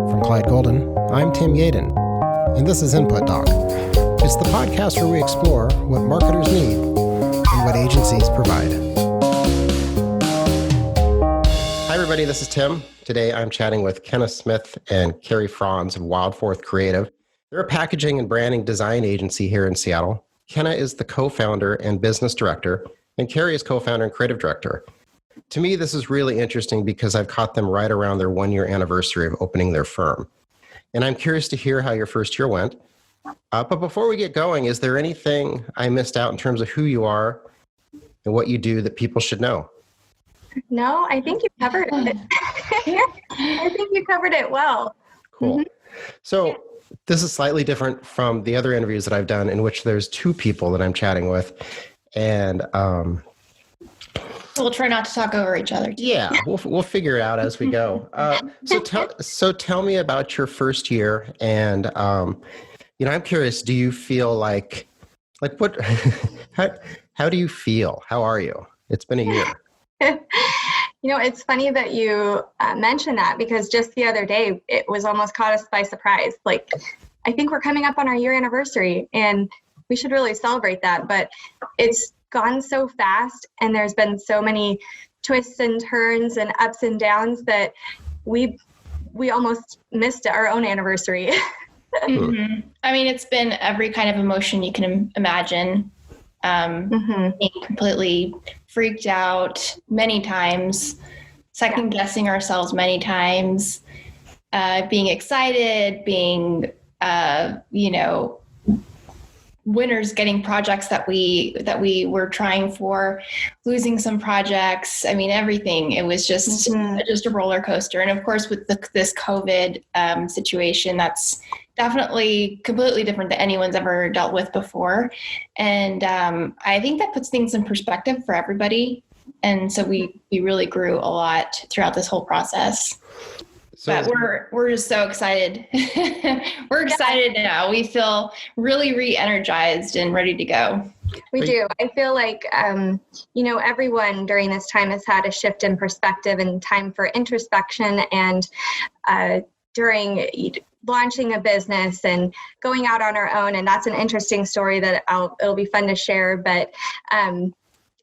From Clyde Golden, I'm Tim Yaden, and this is Input Doc. It's the podcast where we explore what marketers need and what agencies provide. Hi, everybody. This is Tim. Today, I'm chatting with Kenna Smith and Kerry Franz of Wildforth Creative. They're a packaging and branding design agency here in Seattle. Kenna is the co-founder and business director, and Kerry is co-founder and creative director. To me, this is really interesting because I've caught them right around their one-year anniversary of opening their firm. And I'm curious to hear how your first year went. But before we get going, is there anything I missed out in terms of who you are and what you do that people should know? No, I think you covered it. I think you covered it well. Cool. Mm-hmm. So this is slightly different from the other interviews that I've done in which there's two people that I'm chatting with. And we'll try not to talk over each other. Yeah, we'll figure it out as we go. So tell me about your first year, and I'm curious. Do you feel like what? How do you feel? How are you? It's been a year. It's funny that you mentioned that because just the other day it was almost caught us by surprise. Like, I think we're coming up on our year anniversary, and we should really celebrate that. But it's gone so fast, and there's been so many twists and turns and ups and downs that we almost missed our own anniversary. Mm-hmm. I mean, it's been every kind of emotion you can imagine. Being completely freaked out many times, second guessing ourselves many times, being excited, being winners getting projects that we were trying for, losing some projects. I mean, everything. It was just a roller coaster. And of course, with this COVID situation, that's definitely completely different than anyone's ever dealt with before. And I think that puts things in perspective for everybody. And so we really grew a lot throughout this whole process. But we're just so excited. We're excited now. We feel really re-energized and ready to go. We do. I feel like, everyone during this time has had a shift in perspective and time for introspection. And during launching a business and going out on our own, and that's an interesting story that it'll be fun to share. But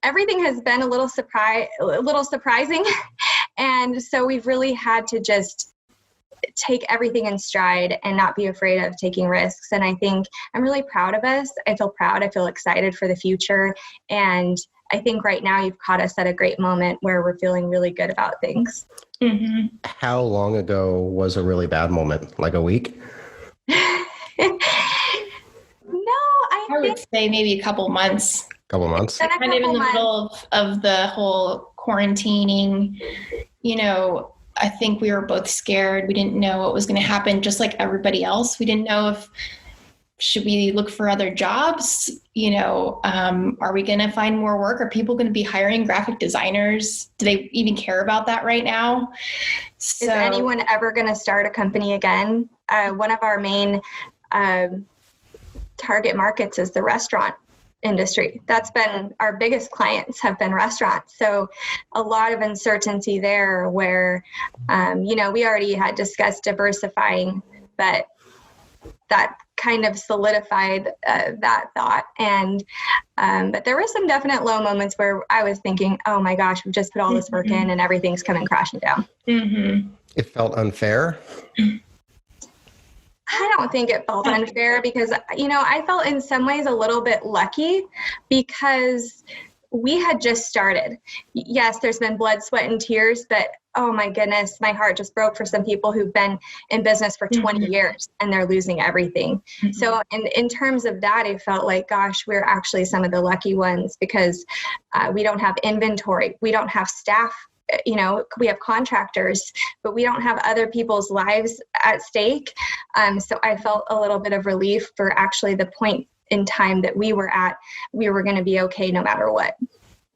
everything has been a little surprising. And so we've really had to just take everything in stride and not be afraid of taking risks. And I think I'm really proud of us. I feel proud. I feel excited for the future. And I think right now you've caught us at a great moment where we're feeling really good about things. Mm-hmm. How long ago was a really bad moment? Like a week? I would say maybe a couple months. Couple months? Kind of in the middle of the whole quarantining, I think we were both scared. We didn't know what was going to happen, just like everybody else. We didn't know should we look for other jobs? Are we going to find more work? Are people going to be hiring graphic designers? Do they even care about that right now? Is anyone ever going to start a company again? One of our main target markets is the restaurant industry. That's been our biggest clients have been restaurants. So a lot of uncertainty there where, we already had discussed diversifying, but that kind of solidified that thought. And, but there were some definite low moments where I was thinking, oh my gosh, we've just put all this work in and everything's coming crashing down. Mm-hmm. It felt unfair. I don't think it felt unfair because, I felt in some ways a little bit lucky because we had just started. Yes, there's been blood, sweat, and tears, but oh my goodness, my heart just broke for some people who've been in business for 20 years and they're losing everything. Mm-hmm. So in terms of that, I felt like, gosh, we're actually some of the lucky ones because we don't have inventory. We don't have staff. We have contractors, but we don't have other people's lives at stake. So I felt a little bit of relief for actually the point in time that we were at. We were going to be okay no matter what.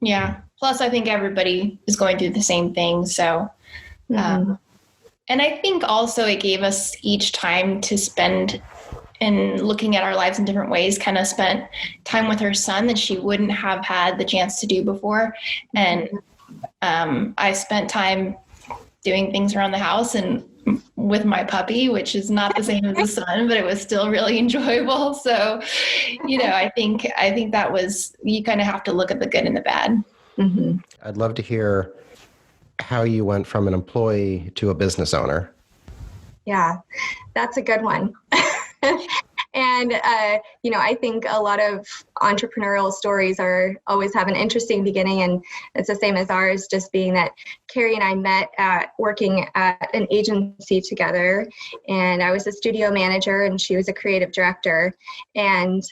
Yeah. Plus, I think everybody is going through the same thing. So, and I think also it gave us each time to spend in looking at our lives in different ways. Kenna spent time with her son that she wouldn't have had the chance to do before. And I spent time doing things around the house and with my puppy, which is not the same as a son, but it was still really enjoyable. So, I think that was, you kind of have to look at the good and the bad. Mm-hmm. I'd love to hear how you went from an employee to a business owner. Yeah, that's a good one. And, I think a lot of entrepreneurial stories always have an interesting beginning, and it's the same as ours, just being that Kerry and I met working at an agency together, and I was a studio manager and she was a creative director. And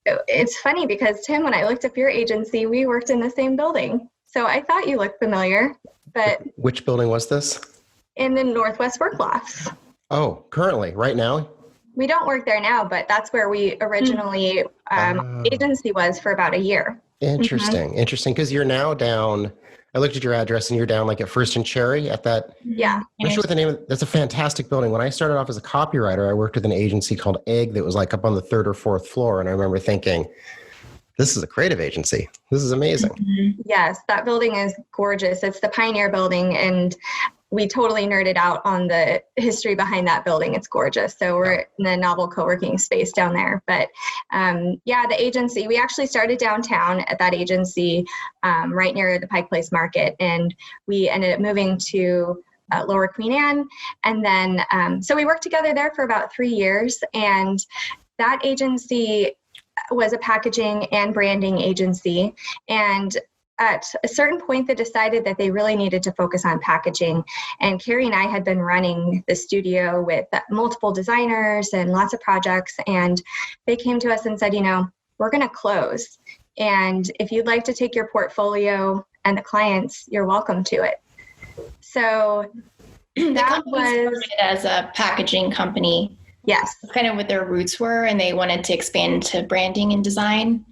it's funny because, Tim, when I looked up your agency, we worked in the same building. So I thought you looked familiar, but... Which building was this? In the Northwest Work Lofts. Oh, currently, right now? We don't work there now, but that's where we originally agency was for about a year. Interesting. Mm-hmm. Interesting. Because you're now down, I looked at your address and you're down like at First and Cherry at that. Yeah. I'm not sure what the name of that's a fantastic building. When I started off as a copywriter, I worked with an agency called Egg that was like up on the 3rd or 4th floor. And I remember thinking, this is a creative agency. This is amazing. Mm-hmm. Yes, that building is gorgeous. It's the Pioneer building, and we totally nerded out on the history behind that building. It's gorgeous. So we're in the novel co-working space down there. But the agency, we actually started downtown at that agency right near the Pike Place Market. And we ended up moving to Lower Queen Anne. And then, so we worked together there for about 3 years. And that agency was a packaging and branding agency. And at a certain point, they decided that they really needed to focus on packaging. And Kerry and I had been running the studio with multiple designers and lots of projects. And they came to us and said, we're going to close. And if you'd like to take your portfolio and the clients, you're welcome to it. So that was as a packaging company. Yes. Kind of what their roots were. And they wanted to expand to branding and design.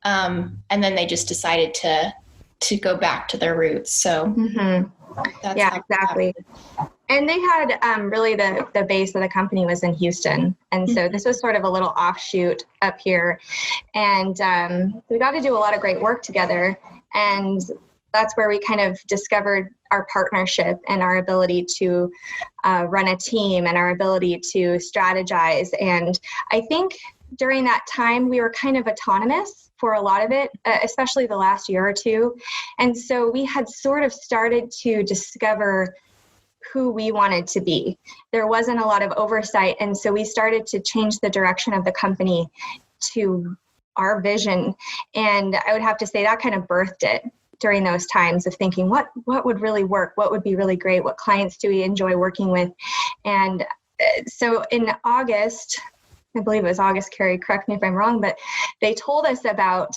And then they just decided to go back to their roots. So that's exactly. And they had really the base of the company was in Houston. And so this was sort of a little offshoot up here. And we got to do a lot of great work together. And that's where we kind of discovered our partnership and our ability to run a team and our ability to strategize. And I think during that time, we were kind of autonomous for a lot of it, especially the last year or two. And so we had sort of started to discover who we wanted to be. There wasn't a lot of oversight. And so we started to change the direction of the company to our vision. And I would have to say that kind of birthed it during those times of thinking, what would really work? What would be really great? What clients do we enjoy working with? And so in August, I believe it was August, Kerry, correct me if I'm wrong, but they told us about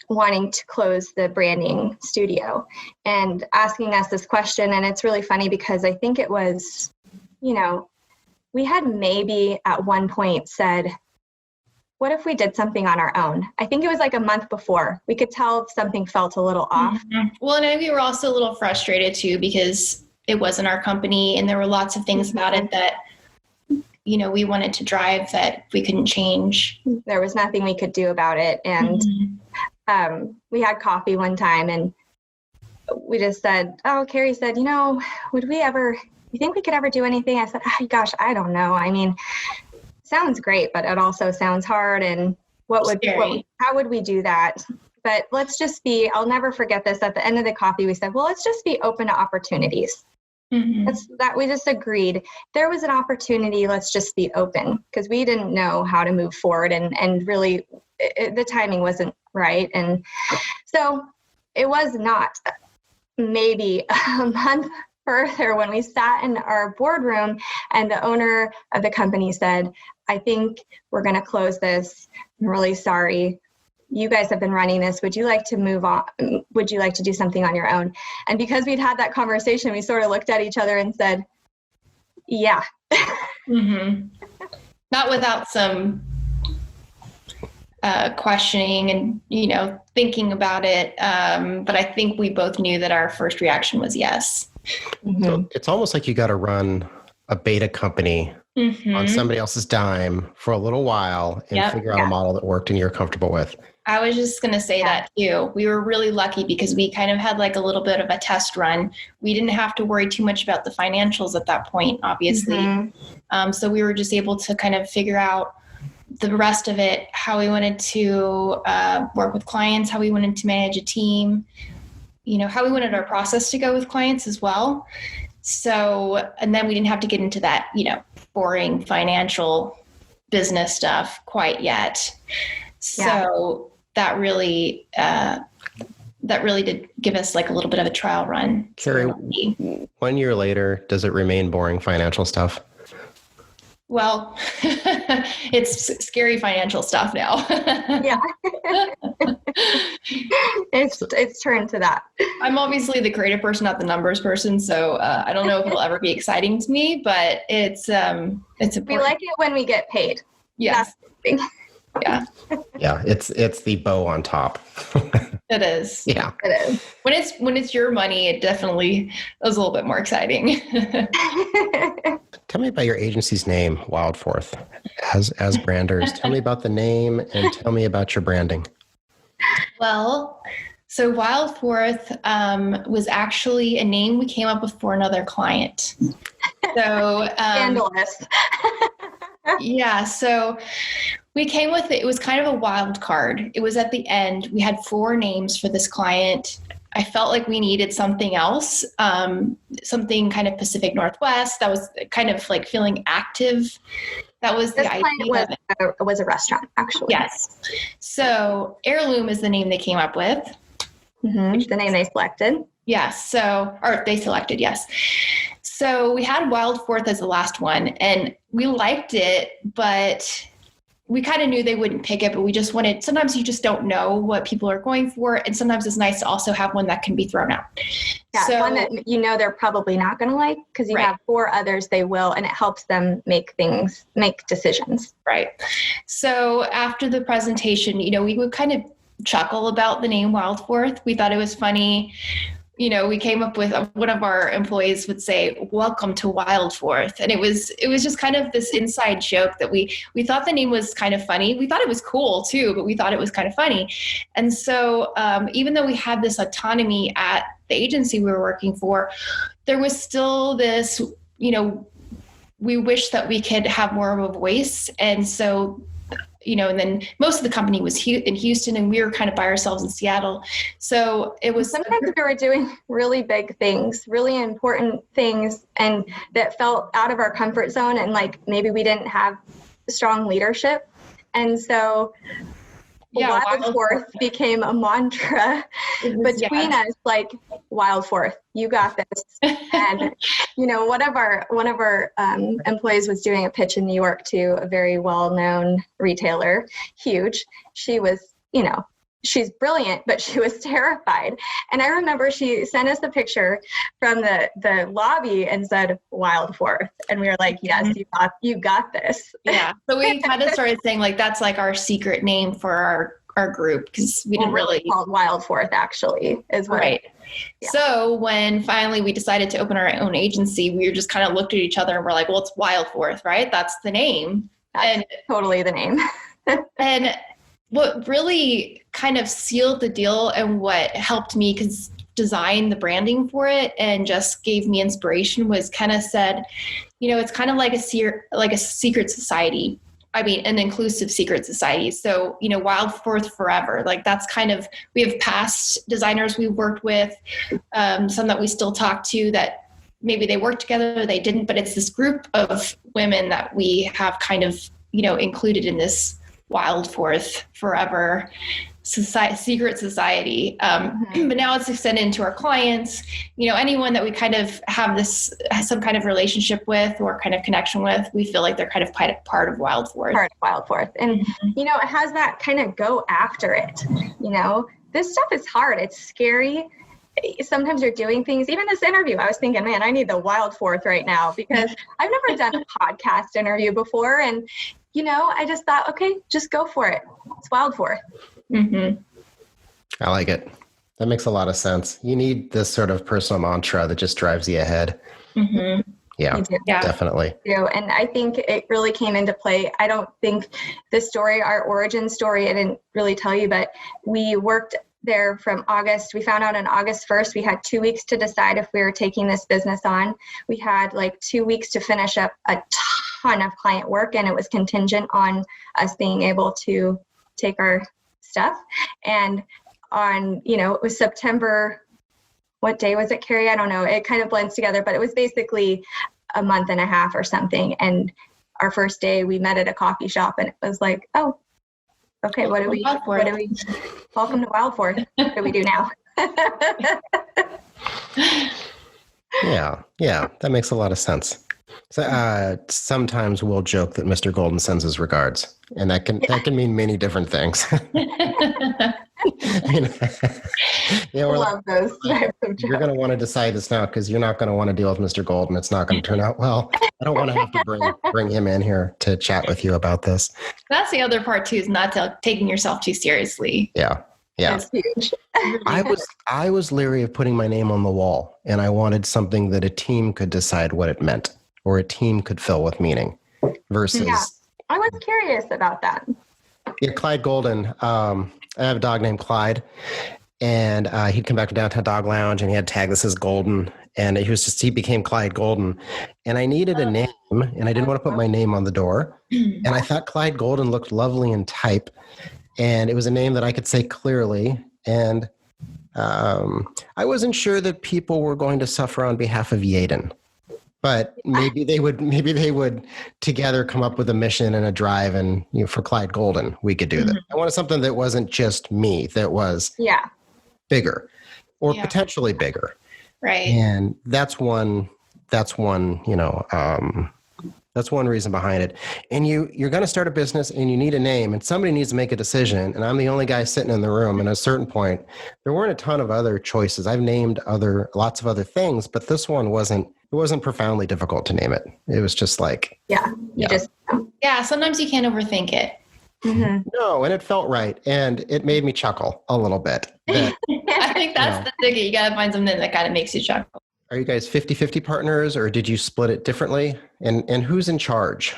wanting to close the branding studio and asking us this question. And it's really funny because I think it was, we had maybe at one point said, what if we did something on our own? I think it was like a month before. We could tell if something felt a little off. Mm-hmm. Well, and I think we were also a little frustrated too, because it wasn't our company and there were lots of things about it that we wanted to drive that we couldn't change. There was nothing we could do about it. And we had coffee one time and we just said, Kerry said, you think we could ever do anything? I said, gosh, I don't know. I mean, sounds great, but it also sounds hard. And how would we do that? But let's just I'll never forget this. At the end of the coffee, we said, well, let's just be open to opportunities. Mm-hmm. We just agreed there was an opportunity. Let's just be open, because we didn't know how to move forward, and really the timing wasn't right. And so it was not maybe a month further when we sat in our boardroom and the owner of the company said, I think we're going to close this. I'm really sorry. You guys have been running this. Would you like to move on? Would you like to do something on your own? And because we'd had that conversation, we sort of looked at each other and said, yeah. Mm-hmm. Not without some questioning and, thinking about it. But I think we both knew that our first reaction was yes. So it's almost like you got to run a beta company on somebody else's dime for a little while and figure out a model that worked and you're comfortable with. I was just going to say that too. We were really lucky because we kind of had like a little bit of a test run. We didn't have to worry too much about the financials at that point, obviously. So we were just able to kind of figure out the rest of it, how we wanted to work with clients, how we wanted to manage a team, how we wanted our process to go with clients as well. So, and then we didn't have to get into that, boring financial business stuff quite yet. So that really did give us like a little bit of a trial run. Kerry, 1 year later, does it remain boring financial stuff? Well, it's scary financial stuff now. It's turned to that. I'm obviously the creative person, not the numbers person. So I don't know if it'll ever be exciting to me, but it's important. We like it when we get paid. Yes. Yeah. Yeah. It's the bow on top. It is. Yeah. It is. When it's your money, it definitely is a little bit more exciting. Tell me about your agency's name, Wildforth. As branders, tell me about the name and tell me about your branding. Well, so Wildforth was actually a name we came up with for another client. So scandalous. Yeah. So we came with it. It was kind of a wild card. It was at the end. We had 4 names for this client. I felt like we needed something else, something kind of Pacific Northwest that was kind of like feeling active. That was the idea. It was a restaurant, actually. Yes. So Heirloom is the name they came up with. Which is the name they selected. Yes. Or they selected, yes. So we had Wildforth as the last one and we liked it, but we kind of knew they wouldn't pick it, but we just wanted, sometimes you just don't know what people are going for. And sometimes it's nice to also have one that can be thrown out. Yeah, so, one that they're probably not going to like because you have 4 others they will, and it helps them make decisions. Right. So after the presentation, we would kind of chuckle about the name Wildforth. We thought it was funny. We came up with, one of our employees would say, "Welcome to Wildforth." And it was just kind of this inside joke that we thought the name was kind of funny. We thought it was cool too, but we thought it was kind of funny. And so even though we had this autonomy at the agency we were working for, there was still this, we wish that we could have more of a voice. And so and then most of the company was in Houston and we were kind of by ourselves in Seattle. So it was sometimes we were doing really big things, really important things, and that felt out of our comfort zone. And like, maybe we didn't have strong leadership. And so Wildforth became a mantra between us, like, Wildforth, you got this. And, one of our employees was doing a pitch in New York to a very well-known retailer, huge. She was, she's brilliant, but she was terrified. And I remember she sent us a picture from the lobby and said, Wildforth. And we were like, yes, you got this. Yeah. So we kind of started saying like, that's like our secret name for our group. Because we didn't really called Wildforth actually is what. Right. Yeah. So when finally we decided to open our own agency, we just kind of looked at each other and we're like, well, it's Wildforth, right? That's the name. That's totally the name. And what really kind of sealed the deal and what helped me design the branding for it and just gave me inspiration was Kenna said, it's kind of like a secret society. I mean, an inclusive secret society. So, Wildforth forever. Like that's kind of, we have past designers we've worked with, some that we still talk to that maybe they worked together, they didn't, but it's this group of women that we have kind of, included in this Wildforth forever secret society. But now it's extended into our clients, anyone that we kind of have some kind of relationship with or kind of connection with, we feel like they're kind of part of Wildforth. And, it has that kind of go after it, this stuff is hard. It's scary. Sometimes you're doing things, even this interview, I was thinking, man, I need the Wildforth right now because I've never done a podcast interview before. And, I just thought, okay, just go for it. It's Wildforth. Mm-hmm. I like it. That makes a lot of sense. You need this sort of personal mantra that just drives you ahead. Mm-hmm. Yeah, You do. Yeah. definitely. And I think it really came into play. I don't think the story, our origin story, I didn't really tell you, but we worked there from August. We found out on August 1st, we had 2 weeks to decide if we were taking this business on. We had like 2 weeks to finish up a ton of client work, and it was contingent on us being able to take our stuff. And on, it was September, what day was it, Kerry? I don't know. It kind of blends together, but it was basically a month and a half or something. And our first day we met at a coffee shop, and it was like, oh, okay, what do we, welcome to Wildforth. What do we do now? Yeah, that makes a lot of sense. So, sometimes we'll joke that Mr. Golden sends his regards, and that can mean many different things. We're love those types of jokes. You're going to want to decide this now, because you're not going to want to deal with Mr. Golden. It's not going to turn out well. I don't want to have to bring him in here to chat with you about this. That's the other part too, is not taking yourself too seriously. Yeah. That's huge. I was leery of putting my name on the wall, and I wanted something that a team could decide what it meant, or a team could fill with meaning, versus. Yeah, I was curious about that. Yeah, Clyde Golden. I have a dog named Clyde, and he'd come back to Downtown Dog Lounge, and he had tagged this as Golden, and he became Clyde Golden, and I needed a name, and I didn't want to put my name on the door, and I thought Clyde Golden looked lovely in type, and it was a name that I could say clearly, and I wasn't sure that people were going to suffer on behalf of Yaden. But maybe they would together come up with a mission and a drive, and for Clyde Golden, we could do that. I wanted something that wasn't just me, that was bigger, or potentially bigger. Right. And that's one reason behind it. And you're going to start a business, and you need a name, and somebody needs to make a decision. And I'm the only guy sitting in the room. And at a certain point, there weren't a ton of other choices. I've named lots of other things, but this one it wasn't profoundly difficult to name it. It was just like, sometimes you can't overthink it. Mm-hmm. No, and it felt right. And it made me chuckle a little bit. I think that's the ticket. You got to find something that kind of makes you chuckle. Are you guys 50-50 partners, or did you split it differently? And who's in charge?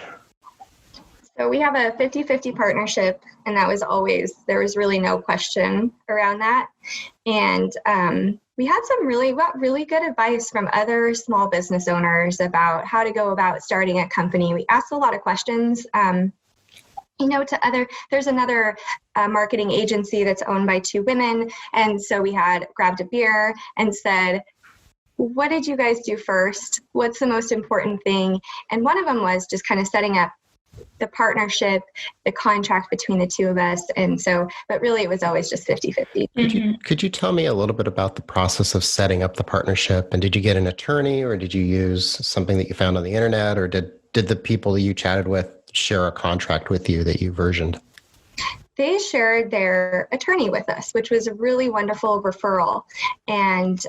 So we have a 50-50 partnership, and there was really no question around that. And we had really good advice from other small business owners about how to go about starting a company. We asked a lot of questions. There's another marketing agency that's owned by two women. And so we had grabbed a beer and said, what did you guys do first? What's the most important thing? And one of them was just kind of setting up the partnership, the contract between the two of us. And so, but really it was always just 50-50. Could you tell me a little bit about the process of setting up the partnership? And did you get an attorney, or did you use something that you found on the internet, or did the people that you chatted with share a contract with you that you versioned? They shared their attorney with us, which was a really wonderful referral. And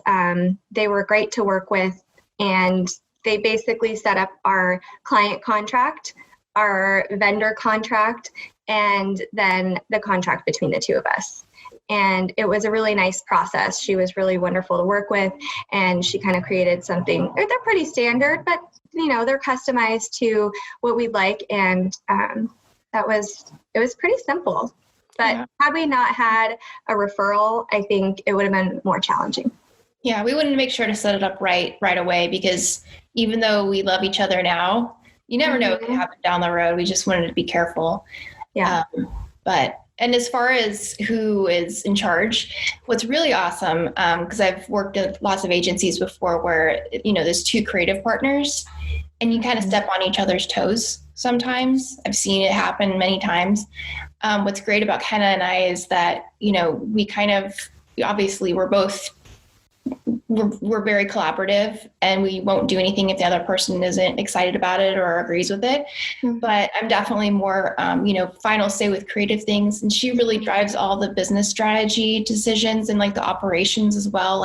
they were great to work with. And they basically set up our client contract, our vendor contract, and then the contract between the two of us. And it was a really nice process. She was really wonderful to work with, and she kind of created something. They're pretty standard, but they're customized to what we'd like. And it was pretty simple. But had we not had a referral, I think it would have been more challenging. Yeah, we wanted to make sure to set it up right away, because even though we love each other now, you never know what could happen down the road. We just wanted to be careful. Yeah. And as far as who is in charge, what's really awesome, because I've worked at lots of agencies before where, there's two creative partners and you kind of step on each other's toes sometimes. I've seen it happen many times. What's great about Kenna and I is that, we're very collaborative, and we won't do anything if the other person isn't excited about it or agrees with it. Mm-hmm. But I'm definitely more, final say with creative things. And she really drives all the business strategy decisions and like the operations as well.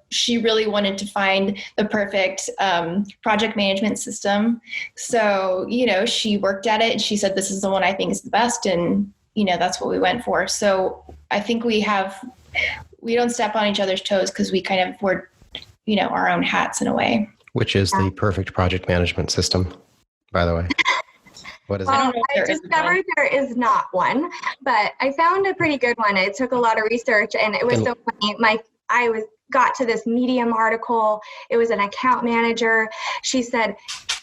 She really wanted to find the perfect project management system. So, she worked at it and she said, this is the one I think is the best. And, that's what we went for. So I think we don't step on each other's toes because we kind of wear, our own hats in a way. which is the perfect project management system, by the way. What is it? I discovered there is not one, but I found a pretty good one. It took a lot of research, and it was so funny. I got to this Medium article. It was an account manager. She said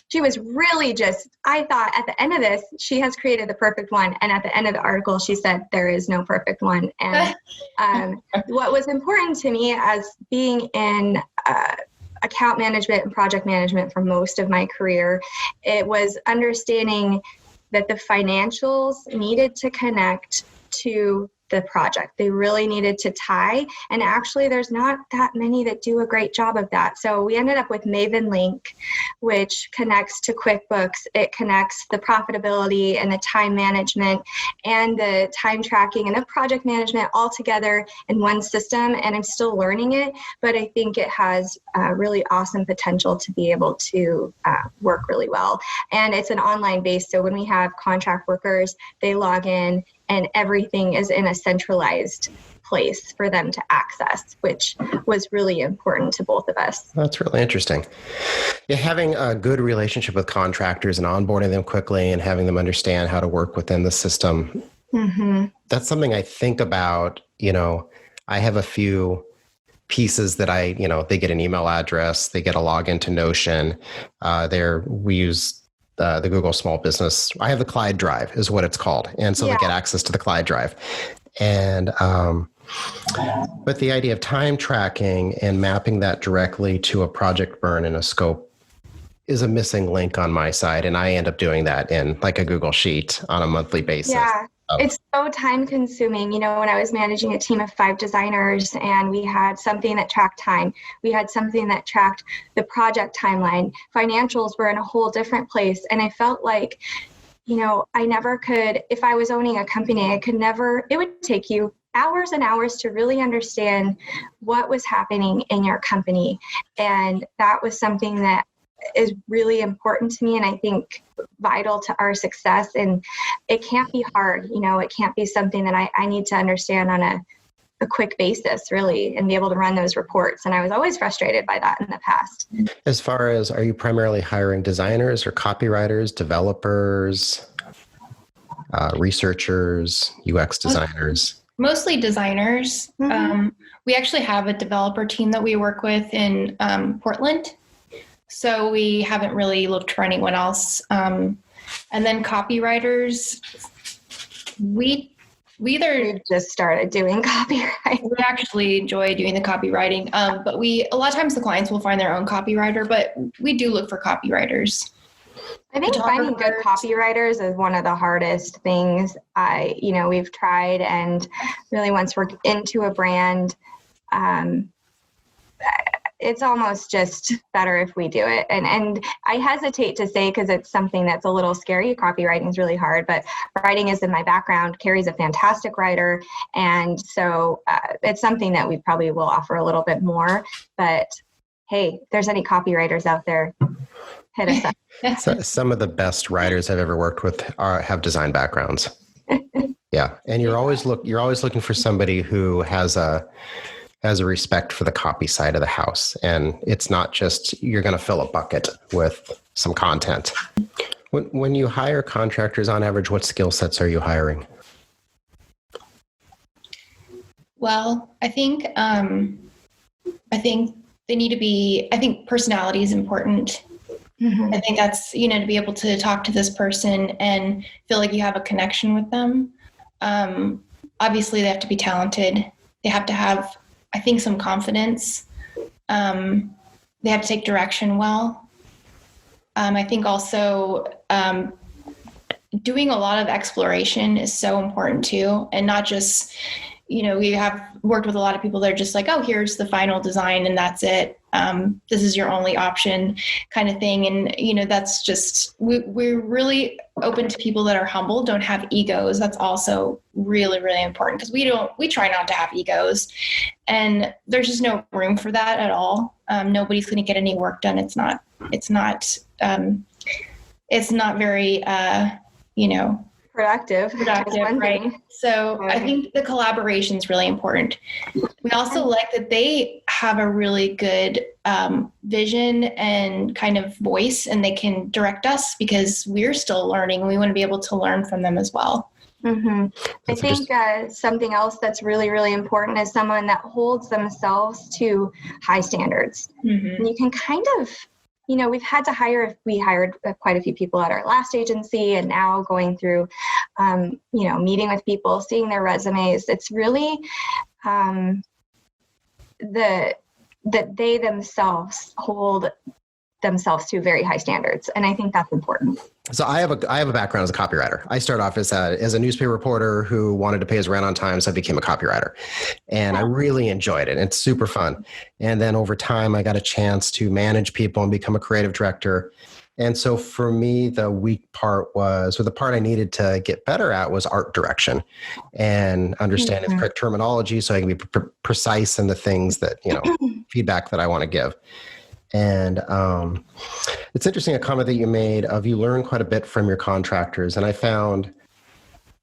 she was really I thought at the end of this, she has created the perfect one. And at the end of the article, she said there is no perfect one. And what was important to me as being in account management and project management for most of my career, it was understanding that the financials needed to connect to the project. They really needed to tie. And actually, there's not that many that do a great job of that. So we ended up with Maven Link, which connects to QuickBooks. It connects the profitability and the time management and the time tracking and the project management all together in one system. And I'm still learning it, but I think it has really awesome potential to be able to work really well. And it's an online base. So when we have contract workers, they log in and everything is in a centralized place for them to access, which was really important to both of us. That's really interesting. Yeah, having a good relationship with contractors and onboarding them quickly and having them understand how to work within the system. Mm-hmm. That's something I think about. I have a few pieces that they get an email address, they get a login to Notion. We use the Google Small Business. I have the Clyde Drive is what it's called. And so they get access to the Clyde Drive. And, but the idea of time tracking and mapping that directly to a project burn and a scope is a missing link on my side. And I end up doing that in like a Google Sheet on a monthly basis. Yeah. It's so time consuming. When I was managing a team of 5 designers and we had something that tracked time, we had something that tracked the project timeline, financials were in a whole different place. And I felt like, I never could, if I was owning a company, it would take you hours and hours to really understand what was happening in your company. And that was something that is really important to me, and I think vital to our success. And it can't be hard, it can't be something that I need to understand on a quick basis, really, and be able to run those reports. And I was always frustrated by that in the past. As far as, are you primarily hiring designers or copywriters, developers, researchers, UX designers? Mostly designers. Mm-hmm. We actually have a developer team that we work with in Portland. So we haven't really looked for anyone else. And then copywriters, we just started doing copywriting. We actually enjoy doing the copywriting. But a lot of times the clients will find their own copywriter, but we do look for copywriters. I think finding good copywriters is one of the hardest things. We've tried, and really once we're into a brand, it's almost just better if we do it. And I hesitate to say, because it's something that's a little scary. Copywriting is really hard, but writing is in my background. Kerry's a fantastic writer. And so it's something that we probably will offer a little bit more. But hey, if there's any copywriters out there, hit us up. So some of the best writers I've ever worked with have design backgrounds. Yeah. And you're always looking for somebody who has a respect for the copy side of the house. And it's not just you're going to fill a bucket with some content. When you hire contractors, on average, what skill sets are you hiring? Well, I think they need to be, I think personality is important. Mm-hmm. I think that's, to be able to talk to this person and feel like you have a connection with them. Obviously, they have to be talented. They have to have, I think, some confidence. They have to take direction well. I think also doing a lot of exploration is so important too. And not just, we have worked with a lot of people that are just like, oh, here's the final design and that's it. This is your only option kind of thing. And, that's just, we're really open to people that are humble, don't have egos. That's also really, really important because we try not to have egos, and there's just no room for that at all. Nobody's going to get any work done. It's not very, productive. Right. So I think the collaboration is really important. We also like that they have a really good vision and kind of voice, and they can direct us because we're still learning. We want to be able to learn from them as well. Mm-hmm. I think something else that's really, really important is someone that holds themselves to high standards. And you can kind of, we hired quite a few people at our last agency, and now going through, meeting with people, seeing their resumes. It's really that they themselves hold themselves to very high standards. And I think that's important. So I have a background as a copywriter. I started off as a newspaper reporter who wanted to pay his rent on time. So I became a copywriter, and I really enjoyed it. It's super fun. And then over time, I got a chance to manage people and become a creative director. And so for me, the weak part the part I needed to get better at was art direction and understanding the correct terminology so I can be precise in the things that, feedback that I want to give. And it's interesting, a comment that you made of you learn quite a bit from your contractors. And I found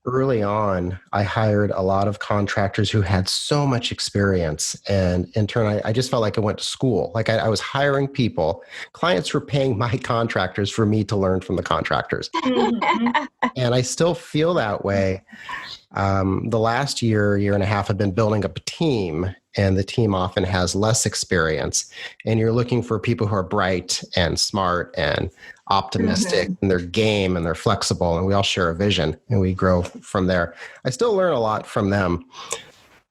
early on, I hired a lot of contractors who had so much experience. And in turn, I just felt like I went to school. Like I was hiring people. Clients were paying my contractors for me to learn from the contractors. And I still feel that way. The last year and a half, I've been building up a team, and the team often has less experience. And you're looking for people who are bright and smart and optimistic in their game, and they're flexible, and we all share a vision, and we grow from there. I still learn a lot from them,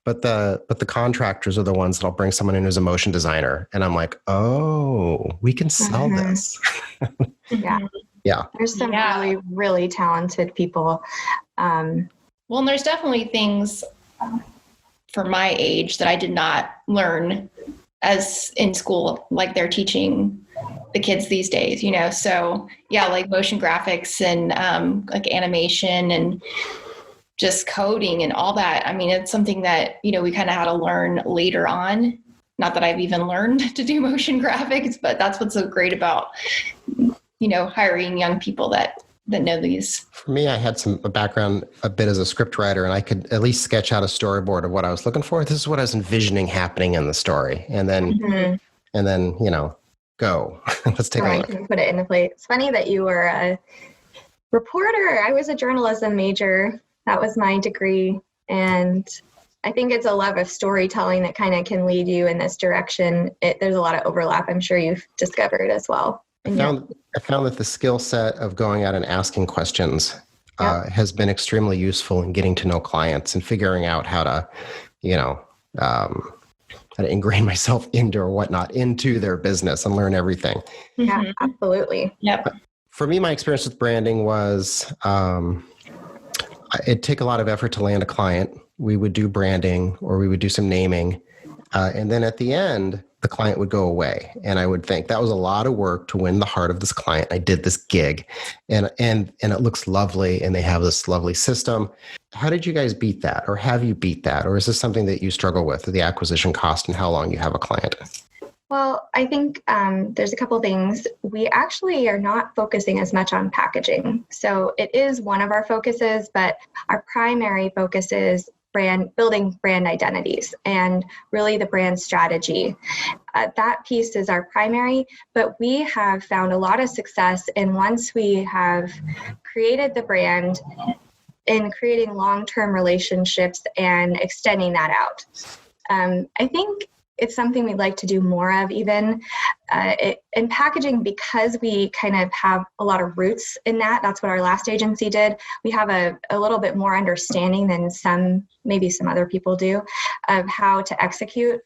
but the contractors are the ones that'll bring someone in who's a motion designer, and I'm like, oh, we can sell this. Yeah. There's some really, really talented people. Well, and there's definitely things for my age that I did not learn as in school, like they're teaching the kids these days, So like motion graphics and like animation and just coding and all that. I mean, it's something that, we kind of had to learn later on. Not that I've even learned to do motion graphics, but that's what's so great about, hiring young people that know these. For me, I had a background a bit as a script writer, and I could at least sketch out a storyboard of what I was looking for. This is what I was envisioning happening in the story. And then, go. Let's take a look. And put it into play. It's funny that you were a reporter. I was a journalism major. That was my degree. And I think it's a love of storytelling that kind of can lead you in this direction. There's a lot of overlap, I'm sure you've discovered as well. I found that the skill set of going out and asking questions has been extremely useful in getting to know clients and figuring out how to, how to ingrain myself into their business and learn everything. Yeah, absolutely. Yep. For me, my experience with branding was it'd take a lot of effort to land a client. We would do branding or we would do some naming. And then at the end, the client would go away. And I would think that was a lot of work to win the heart of this client. I did this gig and it looks lovely and they have this lovely system. How did you guys beat that? Or have you beat that? Or is this something that you struggle with, the acquisition cost and how long you have a client? Well, I think there's a couple things. We actually are not focusing as much on packaging. So it is one of our focuses, but our primary focus is building brand identities and really the brand strategy. That piece is our primary, but we have found a lot of success in once we have created the brand in creating long-term relationships and extending that out. I think it's something we'd like to do more of even in packaging, because we kind of have a lot of roots in that. That's what our last agency did. We have a little bit more understanding than maybe some other people do of how to execute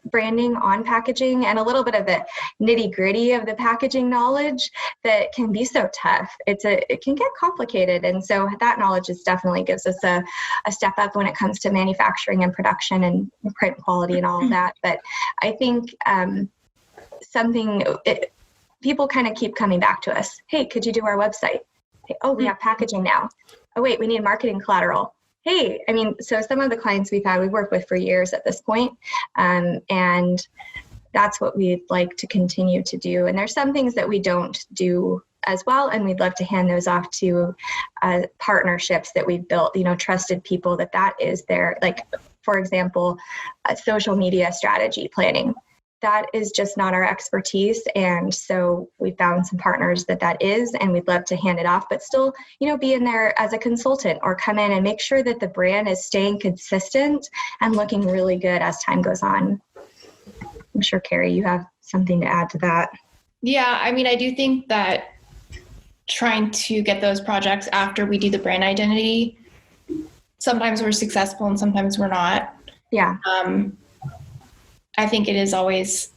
branding on packaging and a little bit of the nitty gritty of the packaging knowledge that can be so tough. It can get complicated. And so that knowledge definitely gives us a step up when it comes to manufacturing and production and print quality and all of that. But I think people kind of keep coming back to us. Hey, could you do our website? Hey, oh, we have packaging now. Oh, wait, we need marketing collateral. Hey, so some of the clients we've worked with for years at this point, and that's what we'd like to continue to do. And there's some things that we don't do as well. And we'd love to hand those off to partnerships that we've built, trusted people that is their, like, for example, social media strategy planning. That is just not our expertise. And so we found some partners that is, and we'd love to hand it off, but still, be in there as a consultant or come in and make sure that the brand is staying consistent and looking really good as time goes on. I'm sure, Kerry, you have something to add to that. Yeah, I mean, I do think that trying to get those projects after we do the brand identity, sometimes we're successful and sometimes we're not. Yeah. I think it is always,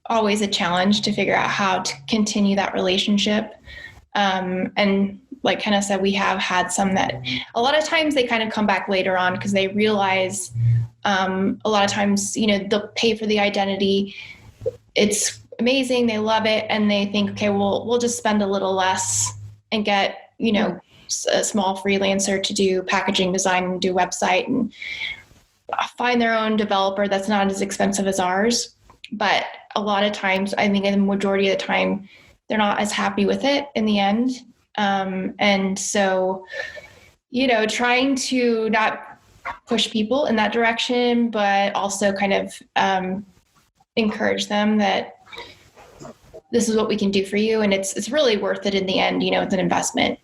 always a challenge to figure out how to continue that relationship. And like Kenna said, we have had some that a lot of times they kind of come back later on because they realize a lot of times, they'll pay for the identity. It's amazing. They love it. And they think, okay, we'll just spend a little less and get, a small freelancer to do packaging design and do website and find their own developer that's not as expensive as ours. But a lot of times, I think in the majority of the time, they're not as happy with it in the end. And so, trying to not push people in that direction, but also kind of encourage them that this is what we can do for you. And it's really worth it in the end. It's an investment.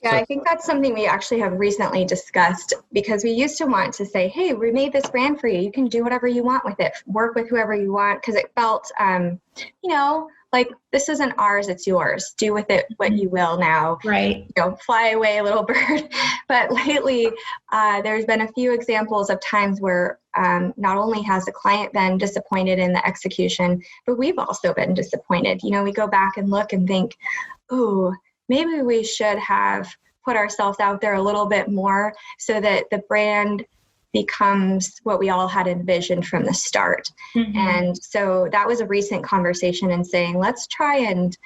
Yeah, I think that's something we actually have recently discussed, because we used to want to say, hey, we made this brand for you. You can do whatever you want with it. Work with whoever you want. Because it felt, like this isn't ours, it's yours. Do with it what you will now. Right. Fly away, little bird. But lately, there's been a few examples of times where not only has the client been disappointed in the execution, but we've also been disappointed. We go back and look and think, oh, maybe we should have put ourselves out there a little bit more so that the brand becomes what we all had envisioned from the start. Mm-hmm. And so that was a recent conversation in saying, let's try and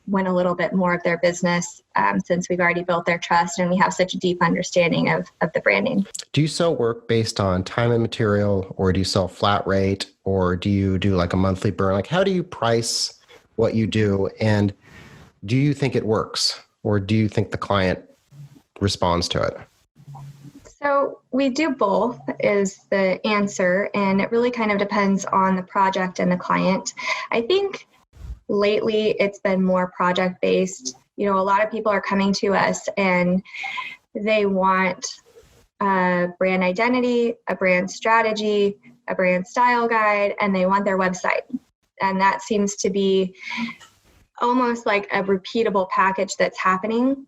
win a little bit more of their business since we've already built their trust and we have such a deep understanding of the branding. Do you sell work based on time and material, or do you sell flat rate, or do you do like a monthly burn? Like, how do you price what you do? And do you think it works, or do you think the client responds to it? So we do both is the answer, and it really kind of depends on the project and the client. I think lately it's been more project-based. A lot of people are coming to us and they want a brand identity, a brand strategy, a brand style guide, and they want their website. And that seems to be almost like a repeatable package that's happening.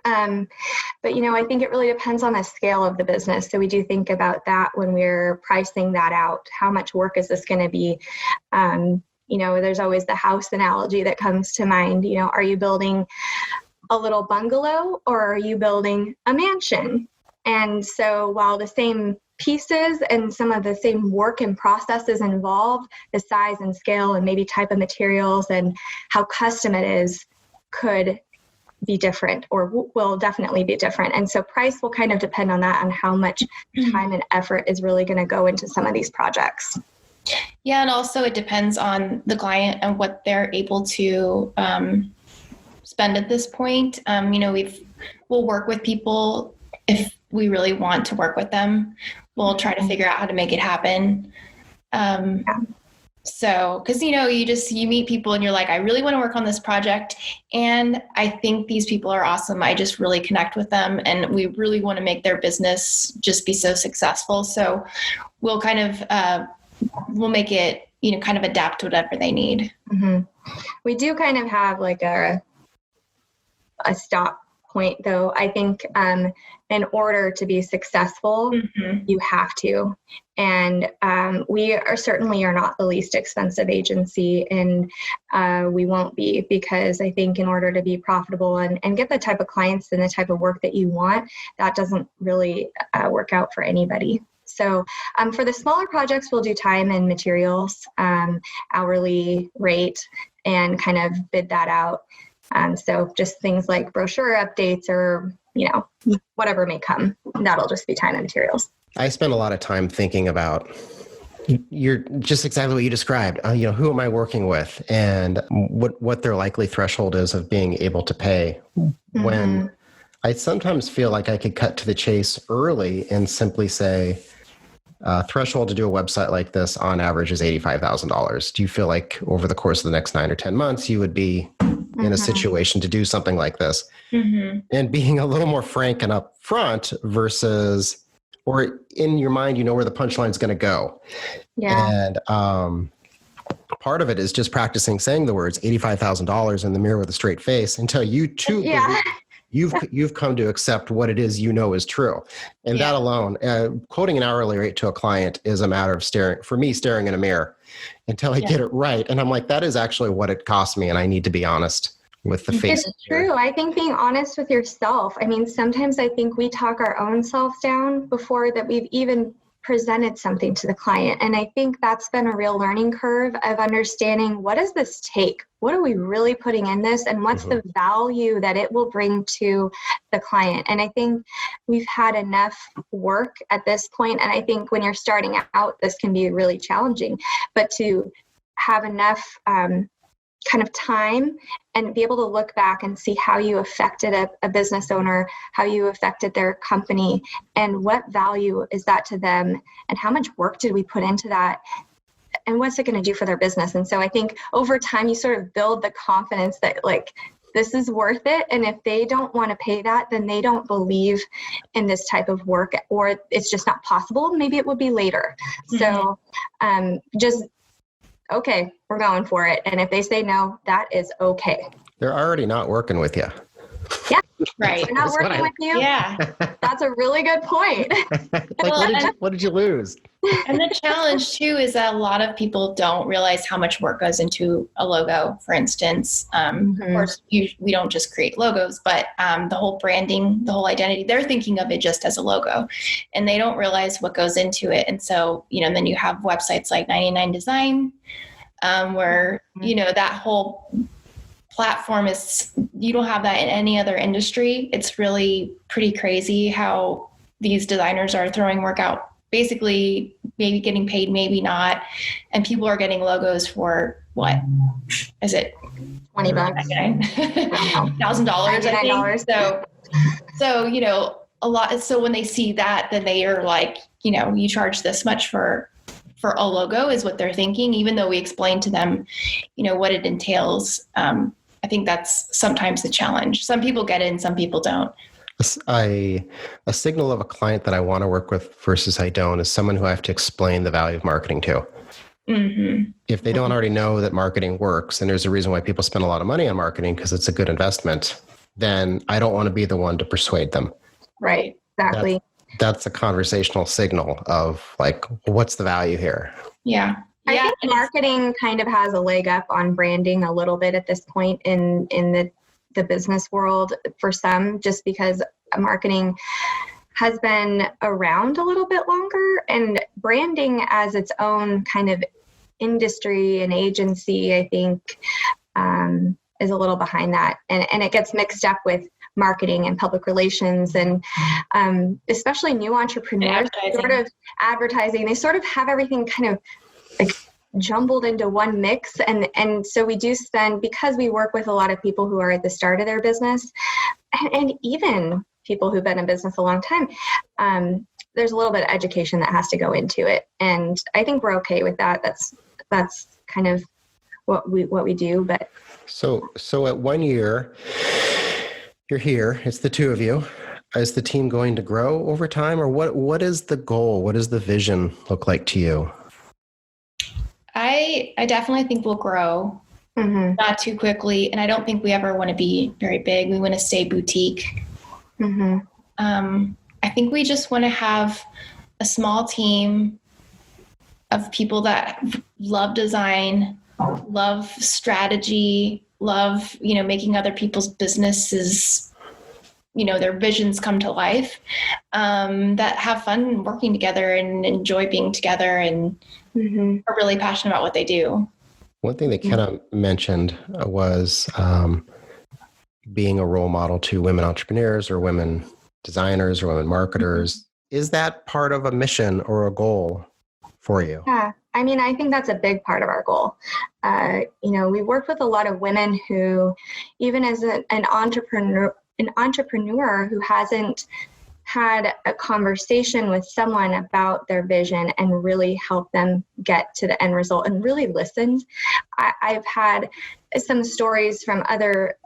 But, I think it really depends on the scale of the business. So we do think about that when we're pricing that out. How much work is this going to be? There's always the house analogy that comes to mind. Are you building a little bungalow or are you building a mansion? And so while the same pieces and some of the same work and processes involved, the size and scale and maybe type of materials and how custom it is could be different, or will definitely be different. And so price will kind of depend on that, on how much time and effort is really going to go into some of these projects. Yeah, and also it depends on the client and what they're able to spend at this point. We'll work with people if we really want to work with them. We'll try to figure out how to make it happen. So, because, you meet people and you're like, I really want to work on this project. And I think these people are awesome. I just really connect with them and we really want to make their business just be so successful. So we'll kind of, we'll make it, kind of adapt to whatever they need. Mm-hmm. We do kind of have like a stop point, though. I think in order to be successful, you have to. And we certainly are not the least expensive agency, and we won't be, because I think in order to be profitable and get the type of clients and the type of work that you want, that doesn't really work out for anybody. So for the smaller projects, we'll do time and materials, hourly rate, and kind of bid that out. So just things like brochure updates or, whatever may come, that'll just be time and materials. I spend a lot of time thinking about You're just exactly what you described. Who am I working with, and what their likely threshold is of being able to pay. When I sometimes feel like I could cut to the chase early and simply say, threshold to do a website like this on average is $85,000. Do you feel like over the course of the next 9 or 10 months, you would be in a situation to do something like this? And being a little more frank and upfront versus, or in your mind, you know where the punchline is going to go. Yeah. And part of it is just practicing saying the words $85,000 in the mirror with a straight face until you too you've come to accept what it is you know is true. And that alone, quoting an hourly rate to a client is a matter of staring in a mirror until I get it right. And I'm like, that is actually what it cost me. And I need to be honest with the face. It's true. I think being honest with yourself. I mean, sometimes I think we talk our own selves down before that we've even presented something to the client. And I think that's been a real learning curve of understanding, what does this take? What are we really putting in this? And what's the value that it will bring to the client? And I think we've had enough work at this point. And I think when you're starting out, this can be really challenging, but to have enough kind of time and be able to look back and see how you affected a business owner, how you affected their company, and what value is that to them, and how much work did we put into that, and what's it going to do for their business. And so I think over time you sort of build the confidence that like, this is worth it. And if they don't want to pay that, then they don't believe in this type of work, or it's just not possible. Maybe it would be later. So just, okay, we're going for it. And if they say no, that is okay. They're already not working with you. Yeah. Right. They're not working with you. Yeah. That's a really good point. Like, what did you lose? And the challenge too is that a lot of people don't realize how much work goes into a logo, for instance. Of course, we don't just create logos, but the whole branding, the whole identity, they're thinking of it just as a logo, and they don't realize what goes into it. And so, then you have websites like 99 Design, where, that whole platform is, you don't have that in any other industry. It's really pretty crazy how these designers are throwing work out, basically maybe getting paid, maybe not. And people are getting logos for what is it? $20, $1,000, I think. So, a lot. So when they see that, then they are like, you charge this much for a logo is what they're thinking, even though we explain to them, what it entails. I think that's sometimes the challenge. Some people get it and some people don't. A signal of a client that I want to work with versus I don't is someone who I have to explain the value of marketing to. If they don't already know that marketing works, and there's a reason why people spend a lot of money on marketing because it's a good investment, then I don't want to be the one to persuade them. Right. Exactly. That's a conversational signal of like, what's the value here? Yeah. I think marketing kind of has a leg up on branding a little bit at this point in the business world for some, just because marketing has been around a little bit longer, and branding as its own kind of industry and agency, I think, is a little behind that. And it gets mixed up with marketing and public relations, and especially new entrepreneurs, sort of advertising, they sort of have everything kind of like jumbled into one mix. And so we do spend, because we work with a lot of people who are at the start of their business, and even people who've been in business a long time, there's a little bit of education that has to go into it. And I think we're okay with that. That's kind of what we do. But so at 1 year, you're here, it's the two of you. Is the team going to grow over time, or what is the goal? What does the vision look like to you? I definitely think we'll grow, not too quickly. And I don't think we ever want to be very big. We want to stay boutique. I think we just want to have a small team of people that love design, love strategy, love, making other people's businesses, their visions come to life, that have fun working together and enjoy being together and are really passionate about what they do. One thing that Kenna mentioned was being a role model to women entrepreneurs or women designers or women marketers. Is that part of a mission or a goal for you? Yeah, I mean, I think that's a big part of our goal. We work with a lot of women who, even as an entrepreneur who hasn't had a conversation with someone about their vision and really help them get to the end result and really listened. I've had some stories from other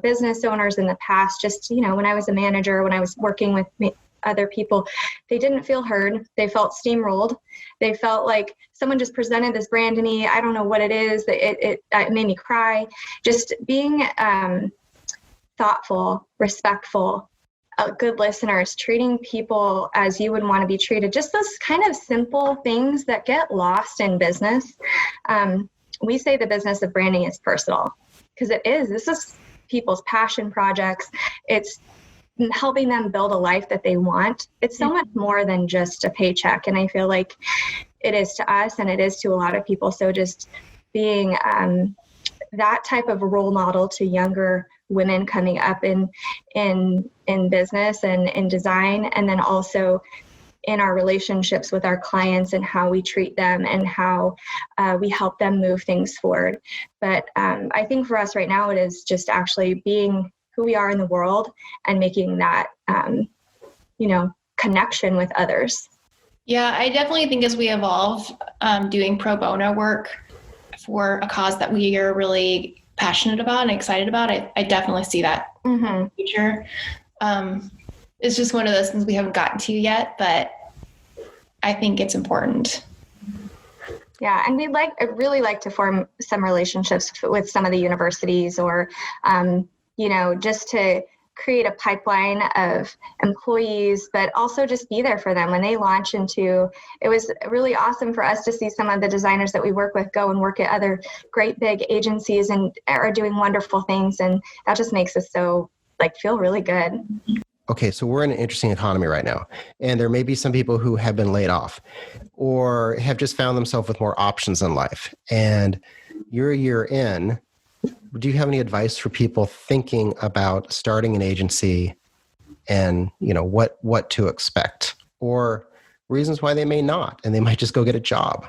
business owners in the past, just, when I was a manager, when I was working with other people, they didn't feel heard. They felt steamrolled. They felt like someone just presented this brand to me. I don't know what it is. It made me cry. Just being thoughtful, respectful, good listeners, treating people as you would want to be treated. Just those kind of simple things that get lost in business. We say the business of branding is personal, because it is. This is people's passion projects. It's helping them build a life that they want. It's so much more than just a paycheck. And I feel like it is to us, and it is to a lot of people. So just being that type of role model to younger women coming up in business and in design, and then also in our relationships with our clients and how we treat them and how we help them move things forward. But I think for us right now, it is just actually being who we are in the world and making that, connection with others. Yeah, I definitely think as we evolve, doing pro bono work for a cause that we are really passionate about and excited about, I definitely see that in the future. It's just one of those things we haven't gotten to yet, but I think it's important. Yeah, and I'd really like to form some relationships with some of the universities, or, just to create a pipeline of employees, but also just be there for them when they launch into. It was really awesome for us to see some of the designers that we work with go and work at other great big agencies and are doing wonderful things. And that just makes us so feel really good. Okay, so we're in an interesting economy right now, and there may be some people who have been laid off or have just found themselves with more options in life. And you're a year in. Do you have any advice for people thinking about starting an agency and, what to expect, or reasons why they may not, and they might just go get a job?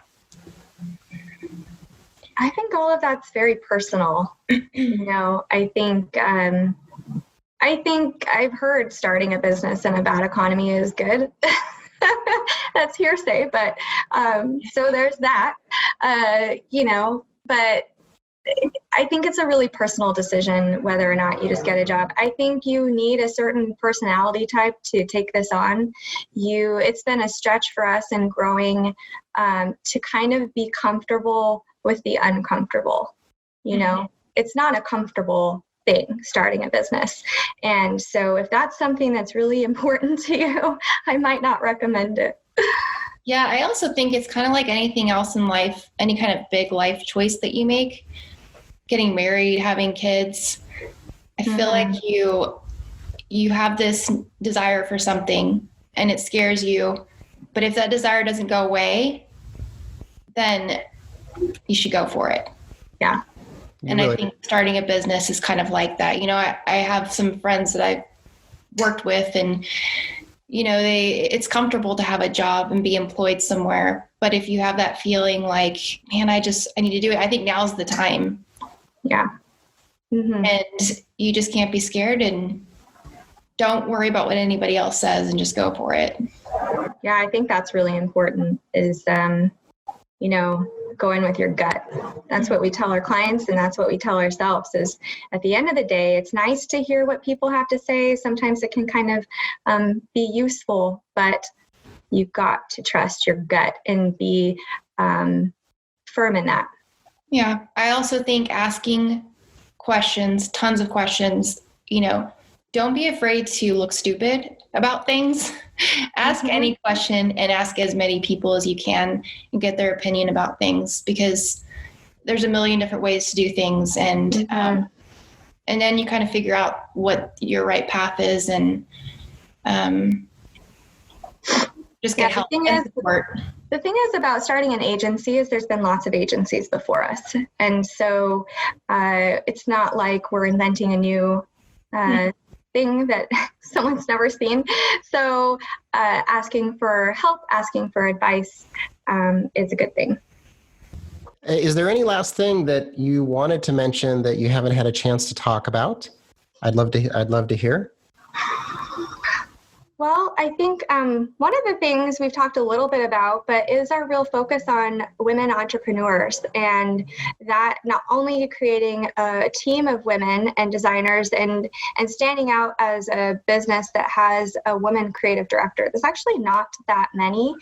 I think all of that's very personal. I think I've heard starting a business in a bad economy is good. That's hearsay, but so there's that, but I think it's a really personal decision whether or not you just get a job. I think you need a certain personality type to take this on. It's been a stretch for us in growing to kind of be comfortable with the uncomfortable. It's not a comfortable thing, starting a business. And so if that's something that's really important to you, I might not recommend it. Yeah, I also think it's kind of like anything else in life, any kind of big life choice that you make, getting married, having kids. I feel like you have this desire for something and it scares you, but if that desire doesn't go away, then you should go for it. Yeah. And I think starting a business is kind of like that. I have some friends that I've worked with, and, it's comfortable to have a job and be employed somewhere. But if you have that feeling like, man, I need to do it, I think now's the time. Yeah. Mm-hmm. And you just can't be scared, and don't worry about what anybody else says, and just go for it. Yeah, I think that's really important is, going with your gut. That's what we tell our clients, and that's what we tell ourselves is at the end of the day, it's nice to hear what people have to say. Sometimes it can kind of be useful, but you've got to trust your gut and be firm in that. Yeah. I also think asking questions, tons of questions, don't be afraid to look stupid about things. Ask any question and ask as many people as you can and get their opinion about things, because there's a million different ways to do things. And then you kind of figure out what your right path is, and just get help and support. The thing is about starting an agency is there's been lots of agencies before us. And so it's not like we're inventing a new thing. thing that someone's never seen. So asking for help, asking for advice is a good thing. Is there any last thing that you wanted to mention that you haven't had a chance to talk about? I'd love to hear. Well, I think one of the things we've talked a little bit about, but is our real focus on women entrepreneurs, and that not only creating a team of women and designers and standing out as a business that has a woman creative director. There's actually not that many.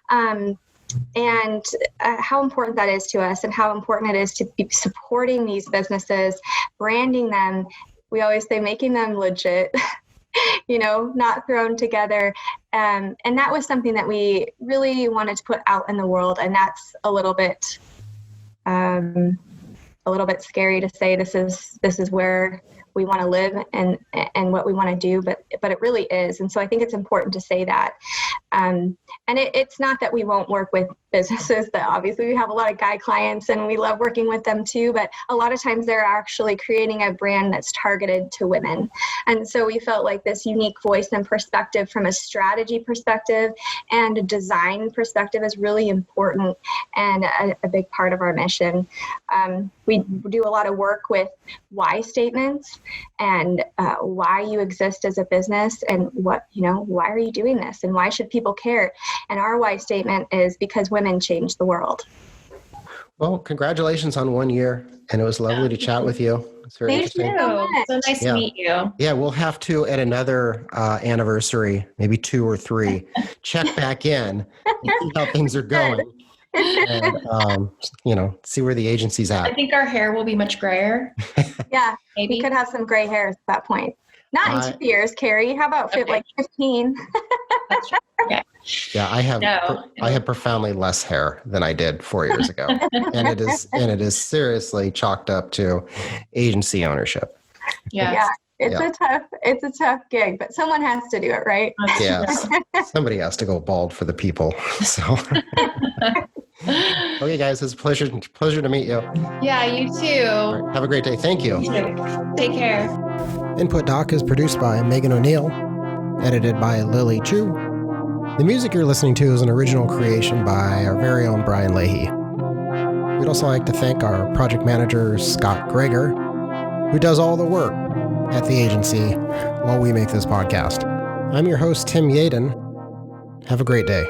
And how important that is to us, and how important it is to be supporting these businesses, branding them. We always say making them legit. Not thrown together. And that was something that we really wanted to put out in the world. And that's a little bit scary to say this is where we want to live and what we want to do, but it really is. And so I think it's important to say that. And it's not that we won't work with businesses that obviously we have a lot of guy clients and we love working with them too, but a lot of times they're actually creating a brand that's targeted to women. And so we felt like this unique voice and perspective from a strategy perspective and a design perspective is really important and a big part of our mission. We do a lot of work with why statements and why you exist as a business and why are you doing this and why should people care? And our why statement is because women change the world. Well, congratulations on 1 year, and it was lovely to chat with you. It's very interesting. So nice to meet you. Yeah, we'll have to, at another anniversary, maybe 2 or 3, check back in and see how things are going. And, see where the agency's at. I think our hair will be much grayer. Yeah, maybe. We could have some gray hairs at that point. Not in 2 years, Kerry. How about like 15? That's right. Okay. Yeah, I have profoundly less hair than I did 4 years ago, and it is seriously chalked up to agency ownership. Yeah. It's a tough gig, but someone has to do it, right? Yes, somebody has to go bald for the people. So, okay, guys, it's a pleasure to meet you. Yeah, you too. All right, have a great day. Thank you. You too. Take care. Input Doc is produced by Megan O'Neill, edited by Lily Chu. The music you're listening to is an original creation by our very own Brian Leahy. We'd also like to thank our project manager, Scott Greger, who does all the work at the agency while we make this podcast. I'm your host, Tim Yaden. Have a great day.